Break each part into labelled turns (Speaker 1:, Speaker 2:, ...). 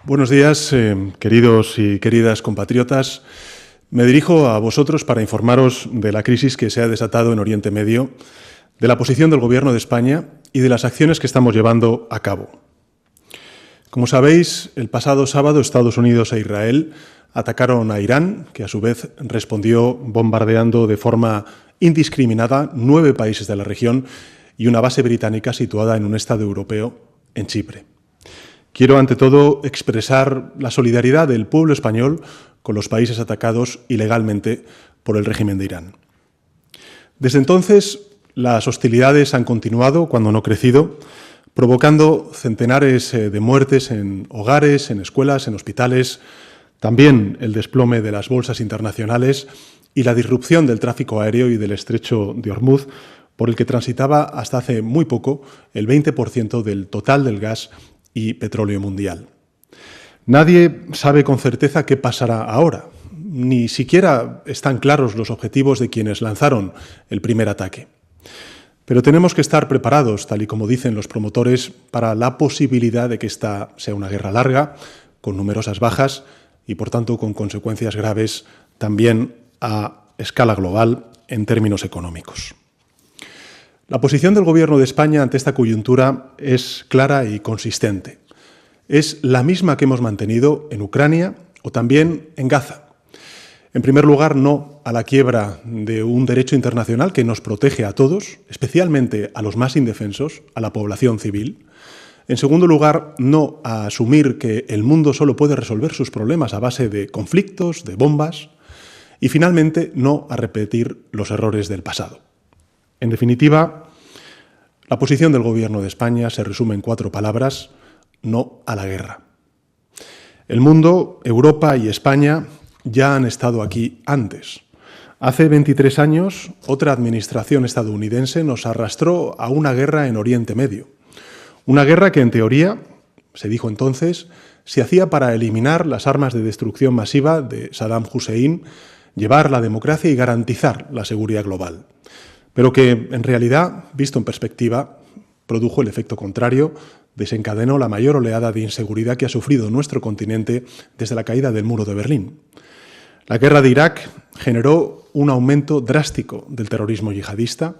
Speaker 1: Buenos días, queridos y queridas compatriotas. Me dirijo a vosotros para informaros de la crisis que se ha desatado en Oriente Medio, de la posición del Gobierno de España y de las acciones que estamos llevando a cabo. Como sabéis, el pasado sábado Estados Unidos e Israel atacaron a Irán, que a su vez respondió bombardeando de forma indiscriminada 9 países de la región y una base británica situada en un estado europeo, en Chipre. Quiero, ante todo, expresar la solidaridad del pueblo español con los países atacados ilegalmente por el régimen de Irán. Desde entonces, las hostilidades han continuado, cuando no crecido, provocando centenares de muertes en hogares, en escuelas, en hospitales, también el desplome de las bolsas internacionales y la disrupción del tráfico aéreo y del estrecho de Hormuz, por el que transitaba hasta hace muy poco el 20% del total del gas y petróleo mundial. Nadie sabe con certeza qué pasará ahora. Ni siquiera están claros los objetivos de quienes lanzaron el primer ataque. Pero tenemos que estar preparados, tal y como dicen los promotores, para la posibilidad de que esta sea una guerra larga, con numerosas bajas y, por tanto, con consecuencias graves también a escala global en términos económicos. La posición del Gobierno de España ante esta coyuntura es clara y consistente. Es la misma que hemos mantenido en Ucrania o también en Gaza. En primer lugar, no a la quiebra de un derecho internacional que nos protege a todos, especialmente a los más indefensos, a la población civil. En segundo lugar, no a asumir que el mundo solo puede resolver sus problemas a base de conflictos, de bombas. Y finalmente, no a repetir los errores del pasado. En definitiva, la posición del Gobierno de España se resume en 4 palabras: no a la guerra. El mundo, Europa y España ya han estado aquí antes. Hace 23 años, otra administración estadounidense nos arrastró a una guerra en Oriente Medio. Una guerra que, en teoría, se dijo entonces, se hacía para eliminar las armas de destrucción masiva de Saddam Hussein, llevar la democracia y garantizar la seguridad global. Pero que, en realidad, visto en perspectiva, produjo el efecto contrario, desencadenó la mayor oleada de inseguridad que ha sufrido nuestro continente desde la caída del muro de Berlín. La guerra de Irak generó un aumento drástico del terrorismo yihadista,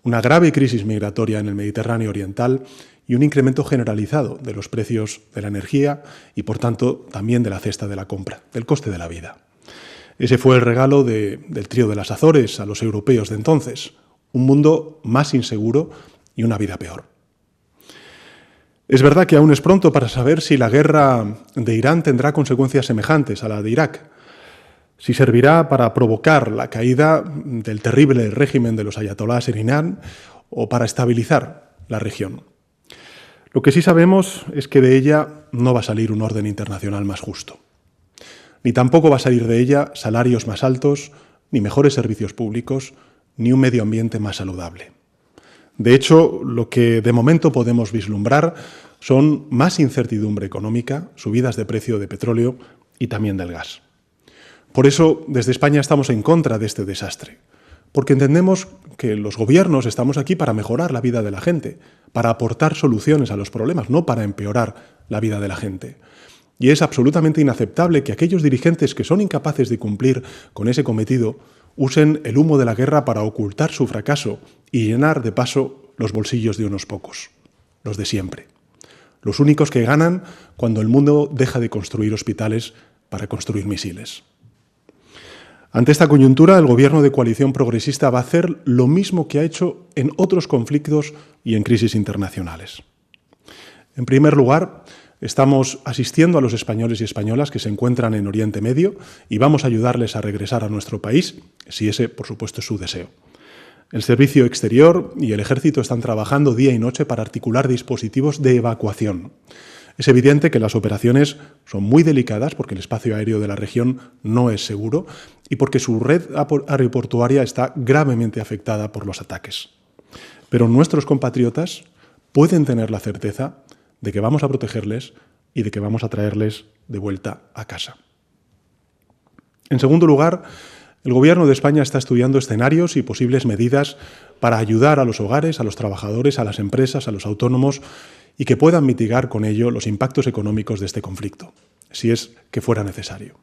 Speaker 1: una grave crisis migratoria en el Mediterráneo oriental y un incremento generalizado de los precios de la energía y, por tanto, también de la cesta de la compra, del coste de la vida. Ese fue el regalo del trío de las Azores a los europeos de entonces: un mundo más inseguro y una vida peor. Es verdad que aún es pronto para saber si la guerra de Irán tendrá consecuencias semejantes a la de Irak, si servirá para provocar la caída del terrible régimen de los ayatolás en Irán o para estabilizar la región. Lo que sí sabemos es que de ella no va a salir un orden internacional más justo, ni tampoco va a salir de ella salarios más altos, ni mejores servicios públicos, ni un medio ambiente más saludable. De hecho, lo que de momento podemos vislumbrar son más incertidumbre económica, subidas de precio de petróleo y también del gas. Por eso, desde España estamos en contra de este desastre, porque entendemos que los gobiernos estamos aquí para mejorar la vida de la gente, para aportar soluciones a los problemas, no para empeorar la vida de la gente. Y es absolutamente inaceptable que aquellos dirigentes que son incapaces de cumplir con ese cometido usen el humo de la guerra para ocultar su fracaso y llenar de paso los bolsillos de unos pocos, los de siempre. Los únicos que ganan cuando el mundo deja de construir hospitales para construir misiles. Ante esta coyuntura, el Gobierno de coalición progresista va a hacer lo mismo que ha hecho en otros conflictos y en crisis internacionales. En primer lugar, estamos asistiendo a los españoles y españolas que se encuentran en Oriente Medio y vamos a ayudarles a regresar a nuestro país, si ese, por supuesto, es su deseo. El Servicio Exterior y el Ejército están trabajando día y noche para articular dispositivos de evacuación. Es evidente que las operaciones son muy delicadas porque el espacio aéreo de la región no es seguro y porque su red aeroportuaria está gravemente afectada por los ataques. Pero nuestros compatriotas pueden tener la certeza de que vamos a protegerles y de que vamos a traerles de vuelta a casa. En segundo lugar, el Gobierno de España está estudiando escenarios y posibles medidas para ayudar a los hogares, a los trabajadores, a las empresas, a los autónomos y que puedan mitigar con ello los impactos económicos de este conflicto. si es que fuera necesario.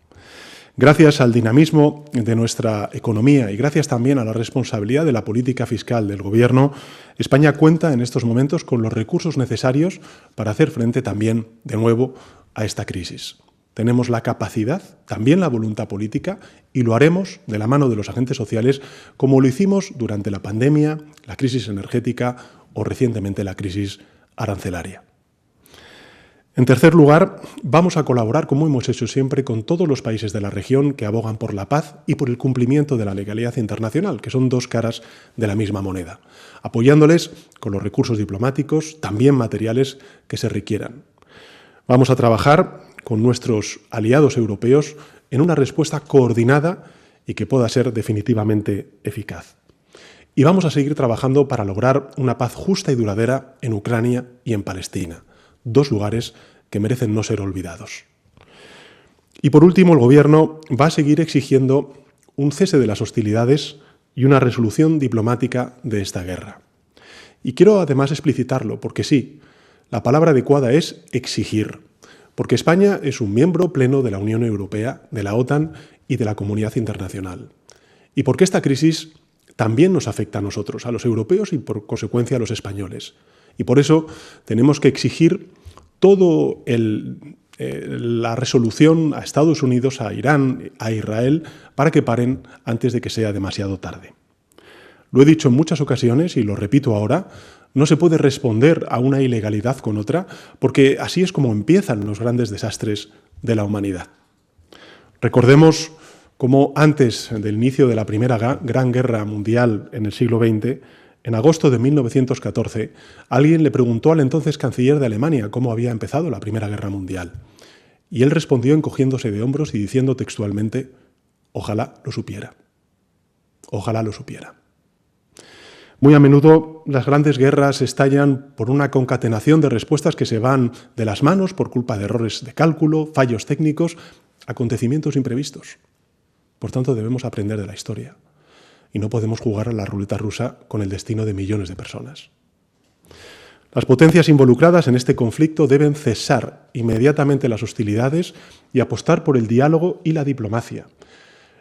Speaker 1: Gracias al dinamismo de nuestra economía y gracias también a la responsabilidad de la política fiscal del Gobierno, España cuenta en estos momentos con los recursos necesarios para hacer frente también, de nuevo, a esta crisis. Tenemos la capacidad, también la voluntad política, y lo haremos de la mano de los agentes sociales, como lo hicimos durante la pandemia, la crisis energética o recientemente la crisis arancelaria. En tercer lugar, vamos a colaborar, como hemos hecho siempre, con todos los países de la región que abogan por la paz y por el cumplimiento de la legalidad internacional, que son dos caras de la misma moneda, apoyándoles con los recursos diplomáticos, también materiales, que se requieran. Vamos a trabajar con nuestros aliados europeos en una respuesta coordinada y que pueda ser definitivamente eficaz. Y vamos a seguir trabajando para lograr una paz justa y duradera en Ucrania y en Palestina, dos lugares que merecen no ser olvidados. Y por último, el Gobierno va a seguir exigiendo un cese de las hostilidades y una resolución diplomática de esta guerra. Y quiero además explicitarlo, porque sí, la palabra adecuada es exigir, porque España es un miembro pleno de la Unión Europea, de la OTAN y de la comunidad internacional. Y porque esta crisis también nos afecta a nosotros, a los europeos y por consecuencia a los españoles. Y por eso tenemos que exigir la resolución a Estados Unidos, a Irán, a Israel, para que paren antes de que sea demasiado tarde. Lo he dicho en muchas ocasiones y lo repito ahora, no se puede responder a una ilegalidad con otra, porque así es como empiezan los grandes desastres de la humanidad. Recordemos cómo antes del inicio de la Primera Gran Guerra Mundial en el siglo XX, en agosto de 1914, alguien le preguntó al entonces canciller de Alemania cómo había empezado la Primera Guerra Mundial. Y él respondió encogiéndose de hombros y diciendo textualmente, ojalá lo supiera. Ojalá lo supiera. Muy a menudo las grandes guerras estallan por una concatenación de respuestas que se van de las manos por culpa de errores de cálculo, fallos técnicos, acontecimientos imprevistos. Por tanto, debemos aprender de la historia. Y no podemos jugar a la ruleta rusa con el destino de millones de personas. Las potencias involucradas en este conflicto deben cesar inmediatamente las hostilidades y apostar por el diálogo y la diplomacia.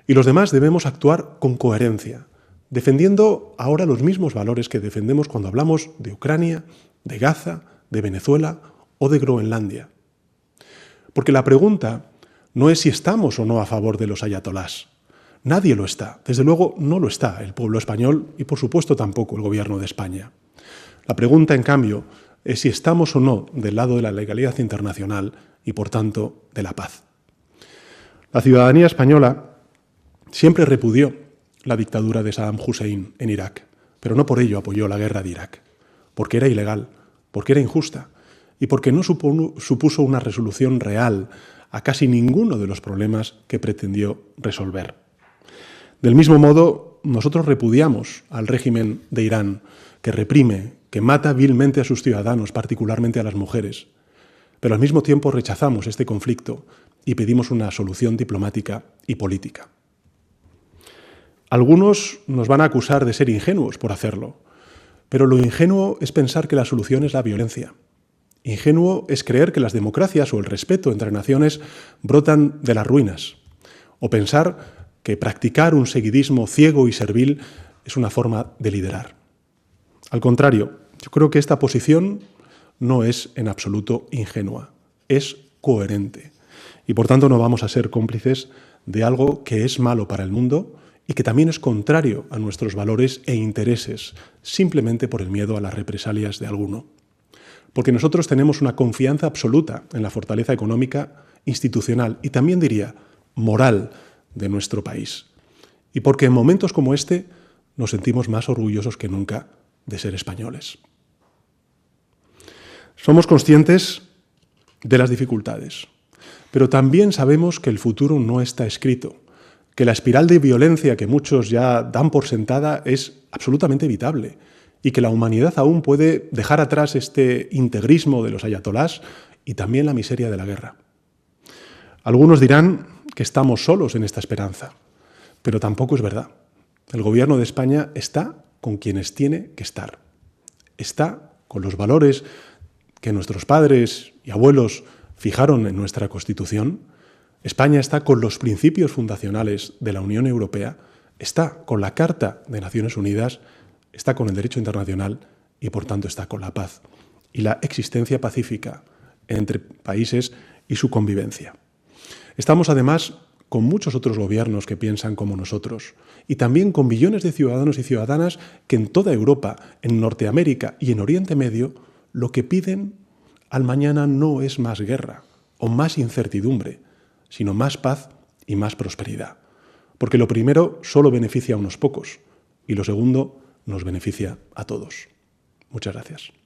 Speaker 1: Y los demás debemos actuar con coherencia, defendiendo ahora los mismos valores que defendemos cuando hablamos de Ucrania, de Gaza, de Venezuela o de Groenlandia. Porque la pregunta no es si estamos o no a favor de los ayatolás. Nadie lo está. Desde luego no lo está el pueblo español y, por supuesto, tampoco el Gobierno de España. La pregunta, en cambio, es si estamos o no del lado de la legalidad internacional y, por tanto, de la paz. La ciudadanía española siempre repudió la dictadura de Saddam Hussein en Irak, pero no por ello apoyó la guerra de Irak, porque era ilegal, porque era injusta y porque no supuso una resolución real a casi ninguno de los problemas que pretendió resolver. Del mismo modo, nosotros repudiamos al régimen de Irán, que reprime, que mata vilmente a sus ciudadanos, particularmente a las mujeres. Pero al mismo tiempo rechazamos este conflicto y pedimos una solución diplomática y política. Algunos nos van a acusar de ser ingenuos por hacerlo, pero lo ingenuo es pensar que la solución es la violencia. Ingenuo es creer que las democracias o el respeto entre naciones brotan de las ruinas, o pensar que practicar un seguidismo ciego y servil es una forma de liderar. Al contrario, yo creo que esta posición no es en absoluto ingenua, es coherente. Y por tanto no vamos a ser cómplices de algo que es malo para el mundo y que también es contrario a nuestros valores e intereses, simplemente por el miedo a las represalias de alguno. Porque nosotros tenemos una confianza absoluta en la fortaleza económica, institucional y también diría moral de nuestro país. Y porque en momentos como este nos sentimos más orgullosos que nunca de ser españoles. Somos conscientes de las dificultades, pero también sabemos que el futuro no está escrito, que la espiral de violencia que muchos ya dan por sentada es absolutamente evitable y que la humanidad aún puede dejar atrás este integrismo de los ayatolás y también la miseria de la guerra. Algunos dirán que estamos solos en esta esperanza, pero tampoco es verdad. El Gobierno de España está con quienes tiene que estar. Está con los valores que nuestros padres y abuelos fijaron en nuestra Constitución, España está con los principios fundacionales de la Unión Europea, está con la Carta de Naciones Unidas, está con el derecho internacional y, por tanto, está con la paz y la existencia pacífica entre países y su convivencia. Estamos, además, con muchos otros gobiernos que piensan como nosotros y también con millones de ciudadanos y ciudadanas que en toda Europa, en Norteamérica y en Oriente Medio, lo que piden al mañana no es más guerra o más incertidumbre, sino más paz y más prosperidad. Porque lo primero solo beneficia a unos pocos y lo segundo nos beneficia a todos. Muchas gracias.